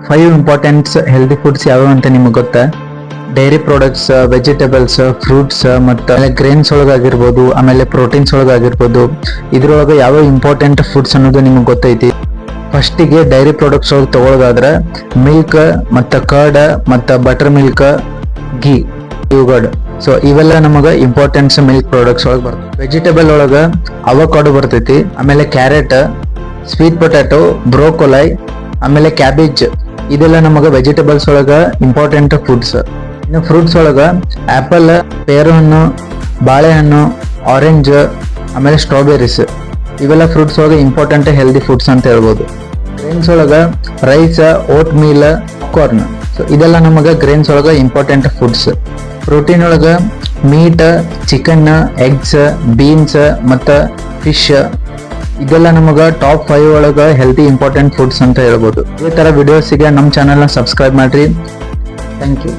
5 importance healthy foods ಯಾವ್ಯಾವ ಅಂತ ನಿಮಗೆ ಗೊತ್ತಾ? ಡೈರಿ ಪ್ರಾಡಕ್ಟ್ಸ್, ವೆಜಿಟೇಬಲ್ಸ್, ಫ್ರೂಟ್ಸ್ ಮತ್ತು ಗ್ರೇನ್ಸ್ ಒಳಗಾಗಿರ್ಬೋದು, ಆಮೇಲೆ ಪ್ರೋಟೀನ್ಸ್ ಒಳಗಾಗಿರ್ಬೋದು. ಇದ್ರೊಳಗೆ ಯಾವ ಇಂಪಾರ್ಟೆಂಟ್ ಫುಡ್ಸ್ ಅನ್ನೋದು ನಿಮಗೆ ಗೊತ್ತೈತಿ? ಫಸ್ಟಿಗೆ ಡೈರಿ ಪ್ರಾಡಕ್ಟ್ಸ್ ಒಳಗೆ ತಗೊಳ್ಳೋದಾದ್ರೆ ಮಿಲ್ಕ್ ಮತ್ತು ಕರ್ಡ್ ಮತ್ತು ಬಟರ್ ಮಿಲ್ಕ್, ಘೀ, ಇವುಗಳು. ಸೊ ಇವೆಲ್ಲ ನಮಗೆ ಇಂಪಾರ್ಟೆಂಟ್ಸ್ ಮಿಲ್ಕ್ ಪ್ರಾಡಕ್ಟ್ಸ್ ಒಳಗೆ ಬರ್ತದೆ. ವೆಜಿಟೇಬಲ್ ಒಳಗೆ ಅವಕಾಡೋ ಬರ್ತೈತಿ, ಆಮೇಲೆ ಕ್ಯಾರೆಟ್, ಸ್ವೀಟ್ ಪೊಟ್ಯಾಟೊ, ಬ್ರೋಕೊಲೈ, ಆಮೇಲೆ ಕ್ಯಾಬೇಜ್. ಇದೆಲ್ಲ ನಮಗೆ ವೆಜಿಟೇಬಲ್ಸ್ ಒಳಗೆ ಇಂಪಾರ್ಟೆಂಟ್ ಫುಡ್ಸ್. ಇನ್ನು ಫ್ರೂಟ್ಸ್ ಒಳಗೆ ಆ್ಯಪಲ್, ಪೇರು ಹಣ್ಣು, ಬಾಳೆಹಣ್ಣು, ಆರೆಂಜ್, ಆಮೇಲೆ ಸ್ಟ್ರಾಬೆರೀಸ್. ಇವೆಲ್ಲ ಫ್ರೂಟ್ಸ್ ಒಳಗೆ ಇಂಪಾರ್ಟೆಂಟ್ ಹೆಲ್ದಿ ಫುಡ್ಸ್ ಅಂತ ಹೇಳ್ಬೋದು. ಗ್ರೇನ್ಸ್ ಒಳಗೆ rice, oatmeal, corn. So ಇದೆಲ್ಲ ನಮಗೆ ಗ್ರೇನ್ಸ್ ಒಳಗೆ ಇಂಪಾರ್ಟೆಂಟ್ ಫುಡ್ಸ್. ಪ್ರೋಟೀನ್ ಒಳಗೆ ಮೀಟ್, ಚಿಕನ್, ಎಗ್ಸ್, ಬೀನ್ಸ್ ಮತ್ತು ಫಿಶ್. ಇದೆಲ್ಲ ನಮಗೆ ಟಾಪ್ 5 ಒಳಗೆ ಹೆಲ್ದಿ ಇಂಪಾರ್ಟೆಂಟ್ ಫುಡ್ಸ್ ಅಂತ ಹೇಳ್ಬೋದು. ಈ ಥರ ವಿಡಿಯೋಸಿಗೆ ನಮ್ಮ ಚಾನಲ್ನ ಸಬ್ಸ್ಕ್ರೈಬ್ ಮಾಡಿರಿ. Thank you.